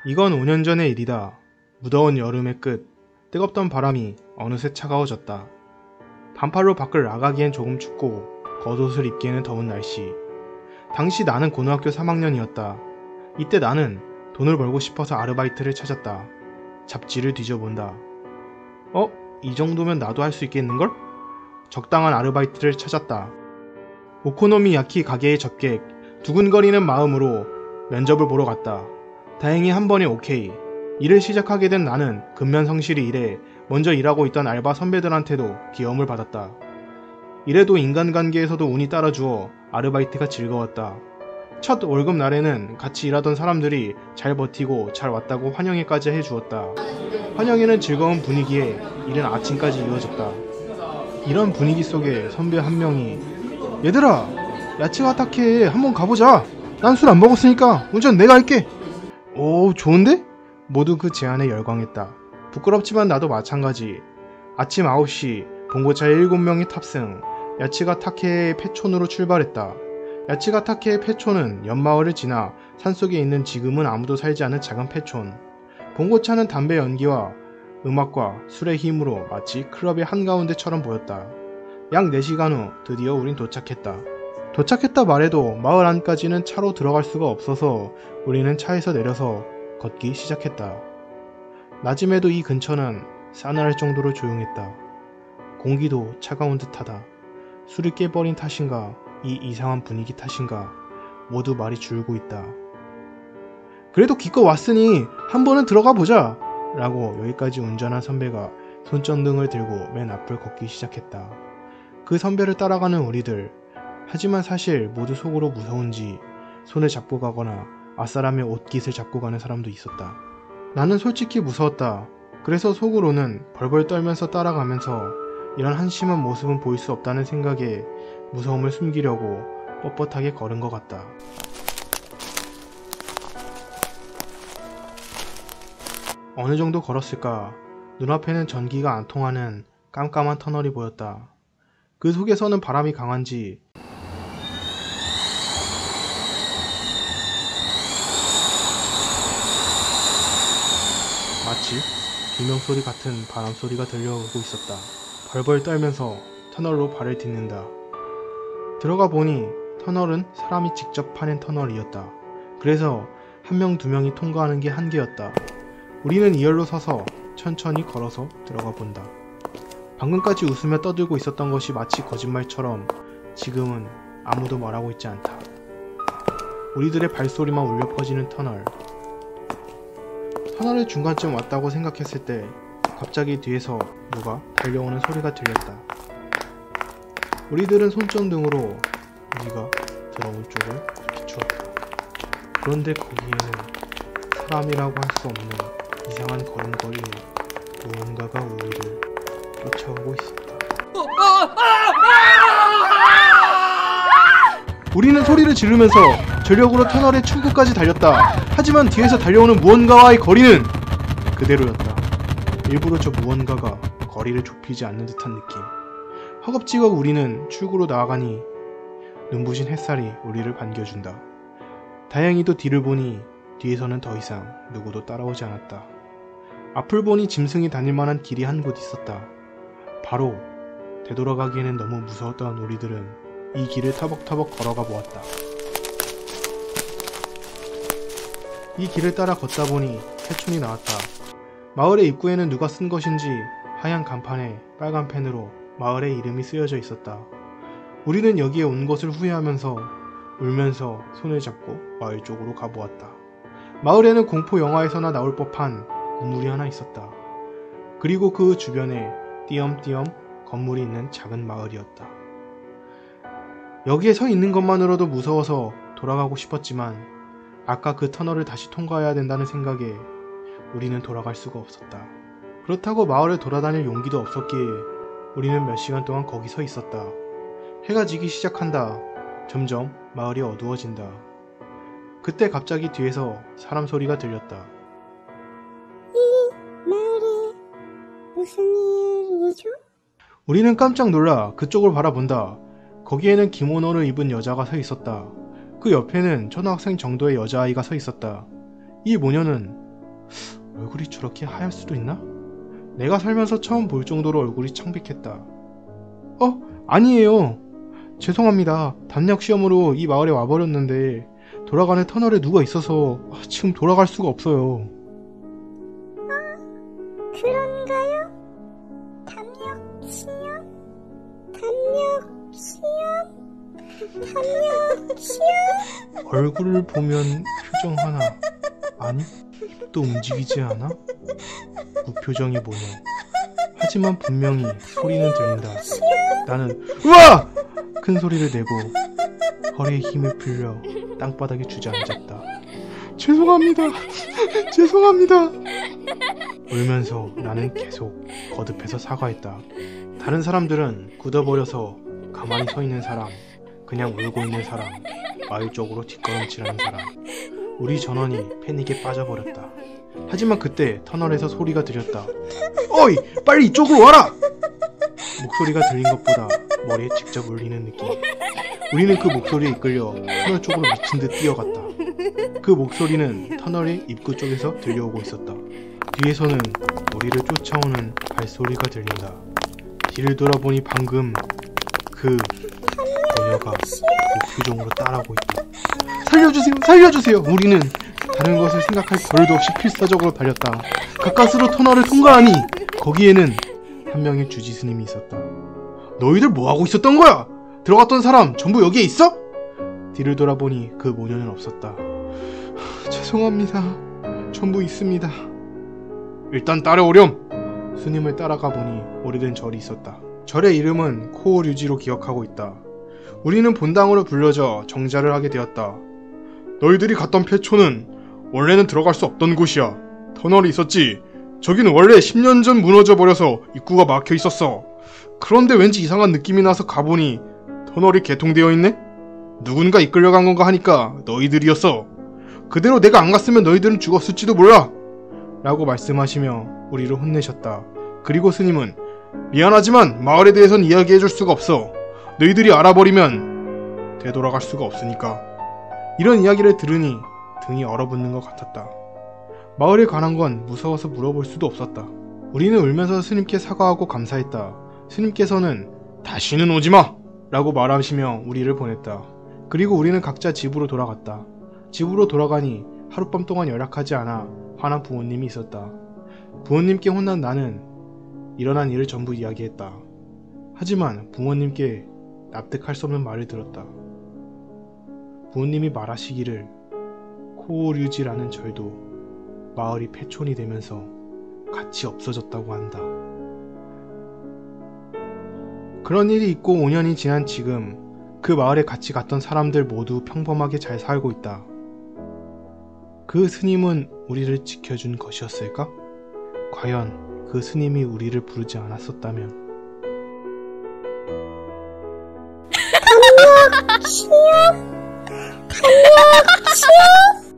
이건 5년 전의 일이다. 무더운 여름의 끝, 뜨겁던 바람이 어느새 차가워졌다. 반팔로 밖을 나가기엔 조금 춥고 겉옷을 입기에는 더운 날씨. 당시 나는 고등학교 3학년이었다. 이때 나는 돈을 벌고 싶어서 아르바이트를 찾았다. 잡지를 뒤져본다. 이 정도면 나도 할 수 있겠는걸? 적당한 아르바이트를 찾았다. 오코노미야키 가게의 접객, 두근거리는 마음으로 면접을 보러 갔다. 다행히 한 번에 오케이. 일을 시작하게 된 나는 근면성실히 일해 먼저 일하고 있던 알바 선배들한테도 귀여움을 받았다. 이래도 인간관계에서도 운이 따라주어 아르바이트가 즐거웠다. 첫 월급 날에는 같이 일하던 사람들이 잘 버티고 잘 왔다고 환영회까지 해주었다. 환영회는 즐거운 분위기에 일은 아침까지 이어졌다. 이런 분위기 속에 선배 한 명이 얘들아! 야치가타케에 한번 가보자! 난 술 안 먹었으니까 운전 내가 할게! 오, 좋은데? 모두 그 제안에 열광했다. 부끄럽지만 나도 마찬가지. 아침 9시 봉고차에 7명이 탑승, 야치가타케의 폐촌으로 출발했다. 야치가타케의 폐촌은 옆마을을 지나 산속에 있는 지금은 아무도 살지 않은 작은 폐촌. 봉고차는 담배 연기와 음악과 술의 힘으로 마치 클럽의 한가운데처럼 보였다. 약 4시간 후 드디어 우린 도착했다. 도착했다 말해도 마을 안까지는 차로 들어갈 수가 없어서 우리는 차에서 내려서 걷기 시작했다. 낮임에도 이 근처는 싸늘할 정도로 조용했다. 공기도 차가운 듯하다. 술이 깨버린 탓인가, 이 이상한 분위기 탓인가, 모두 말이 줄고 있다. 그래도 기껏 왔으니 한 번은 들어가 보자! 라고 여기까지 운전한 선배가 손전등을 들고 맨 앞을 걷기 시작했다. 그 선배를 따라가는 우리들. 하지만 사실 모두 속으로 무서운지 손을 잡고 가거나 앞사람의 옷깃을 잡고 가는 사람도 있었다. 나는 솔직히 무서웠다. 그래서 속으로는 벌벌 떨면서 따라가면서 이런 한심한 모습은 보일 수 없다는 생각에 무서움을 숨기려고 뻣뻣하게 걸은 것 같다. 어느 정도 걸었을까? 눈앞에는 전기가 안 통하는 깜깜한 터널이 보였다. 그 속에서는 바람이 강한지 마치 비명소리 같은 바람소리가 들려오고 있었다. 벌벌 떨면서 터널로 발을 딛는다. 들어가 보니 터널은 사람이 직접 파낸 터널이었다. 그래서 1명 2명이 통과하는 게 한계였다. 우리는 이열로 서서 천천히 걸어서 들어가 본다. 방금까지 웃으며 떠들고 있었던 것이 마치 거짓말처럼 지금은 아무도 말하고 있지 않다. 우리들의 발소리만 울려 퍼지는 터널. 터널의 중간쯤 왔다고 생각했을 때 갑자기 뒤에서 누가 달려오는 소리가 들렸다. 우리들은 손전등으로 우리가 들어온 쪽을 비추었다. 그런데 거기에는 사람이라고 할 수 없는 이상한 걸음걸이에 무언가가 우리를 쫓아오고 있었다. 우리는 소리를 지르면서 전력으로 터널의 출구까지 달렸다. 하지만 뒤에서 달려오는 무언가와의 거리는 그대로였다. 일부러 저 무언가가 거리를 좁히지 않는 듯한 느낌. 허겁지겁 우리는 출구로 나아가니 눈부신 햇살이 우리를 반겨준다. 다행히도 뒤를 보니 뒤에서는 더 이상 누구도 따라오지 않았다. 앞을 보니 짐승이 다닐만한 길이 한 곳 있었다. 바로 되돌아가기에는 너무 무서웠던 우리들은 이 길을 터벅터벅 걸어가 보았다. 이 길을 따라 걷다 보니 폐촌이 나왔다. 마을의 입구에는 누가 쓴 것인지 하얀 간판에 빨간 펜으로 마을의 이름이 쓰여져 있었다. 우리는 여기에 온 것을 후회하면서 울면서 손을 잡고 마을 쪽으로 가보았다. 마을에는 공포 영화에서나 나올 법한 우물이 하나 있었다. 그리고 그 주변에 띄엄띄엄 건물이 있는 작은 마을이었다. 여기에 서 있는 것만으로도 무서워서 돌아가고 싶었지만 아까 그 터널을 다시 통과해야 된다는 생각에 우리는 돌아갈 수가 없었다. 그렇다고 마을을 돌아다닐 용기도 없었기에 우리는 몇 시간 동안 거기 서 있었다. 해가 지기 시작한다. 점점 마을이 어두워진다. 그때 갑자기 뒤에서 사람 소리가 들렸다. 이 마을에 무슨 일이죠? 우리는 깜짝 놀라 그쪽을 바라본다. 거기에는 기모노를 입은 여자가 서 있었다. 그 옆에는 초등학생 정도의 여자아이가 서 있었다. 이 모녀는 얼굴이 저렇게 하얄 수도 있나? 내가 살면서 처음 볼 정도로 얼굴이 창백했다. 아니에요. 죄송합니다. 단력 시험으로 이 마을에 와버렸는데 돌아가는 터널에 누가 있어서 지금 돌아갈 수가 없어요. 그런가요? 담력 시험? 담력 시험? 담력 시험? 얼굴을 보면 표정 하나, 아니 입도 움직이지 않아? 무표정의 모녀. 하지만 분명히 소리는 들린다. 나는 우와! 큰 소리를 내고 허리에 힘을 풀려 땅바닥에 주저앉았다. 죄송합니다. 죄송합니다. 울면서 나는 계속 거듭해서 사과했다. 다른 사람들은 굳어버려서 가만히 서 있는 사람, 그냥 울고 있는 사람, 마을 쪽으로 뒷걸음질하는 사람. 우리 전원이 패닉에 빠져버렸다. 하지만 그때 터널에서 소리가 들렸다. 어이! 빨리 이쪽으로 와라! 목소리가 들린 것보다 머리에 직접 울리는 느낌. 우리는 그 목소리에 이끌려 터널 쪽으로 미친 듯 뛰어갔다. 그 목소리는 터널의 입구 쪽에서 들려오고 있었다. 뒤에서는 우리를 쫓아오는 발소리가 들린다. 뒤를 돌아보니 방금 그 모녀가 목표종으로 따라오고 있다. 살려주세요! 살려주세요! 우리는 다른 것을 생각할 겨를도 없이 필사적으로 달렸다. 가까스로 터널을 통과하니 거기에는 한 명의 주지 스님이 있었다. 너희들 뭐하고 있었던 거야? 들어갔던 사람 전부 여기에 있어? 뒤를 돌아보니 그 모녀는 없었다. 죄송합니다. 전부 있습니다. 일단 따라오렴. 스님을 따라가 보니 오래된 절이 있었다. 절의 이름은 코오류지로 기억하고 있다. 우리는 본당으로 불려져 정자를 하게 되었다. 너희들이 갔던 폐초는 원래는 들어갈 수 없던 곳이야. 터널이 있었지. 저기는 원래 10년 전 무너져 버려서 입구가 막혀 있었어. 그런데 왠지 이상한 느낌이 나서 가보니 터널이 개통되어 있네? 누군가 이끌려간 건가 하니까 너희들이었어. 그대로 내가 안 갔으면 너희들은 죽었을지도 몰라. 라고 말씀하시며 우리를 혼내셨다. 그리고 스님은 미안하지만 마을에 대해선 이야기해줄 수가 없어. 너희들이 알아버리면 되돌아갈 수가 없으니까. 이런 이야기를 들으니 등이 얼어붙는 것 같았다. 마을에 관한 건 무서워서 물어볼 수도 없었다. 우리는 울면서 스님께 사과하고 감사했다. 스님께서는 다시는 오지마! 라고 말하시며 우리를 보냈다. 그리고 우리는 각자 집으로 돌아갔다. 집으로 돌아가니 하룻밤 동안 연락하지 않아 화난 부모님이 있었다. 부모님께 혼난 나는 일어난 일을 전부 이야기했다. 하지만 부모님께 납득할 수 없는 말을 들었다. 부모님이 말하시기를 코오류지라는 절도 마을이 폐촌이 되면서 같이 없어졌다고 한다. 그런 일이 있고 5년이 지난 지금 그 마을에 같이 갔던 사람들 모두 평범하게 잘 살고 있다. 그 스님은 우리를 지켜준 것이었을까? 과연 그 스님이 우리를 부르지 않았었다면. 담력 시험? 담력 시험?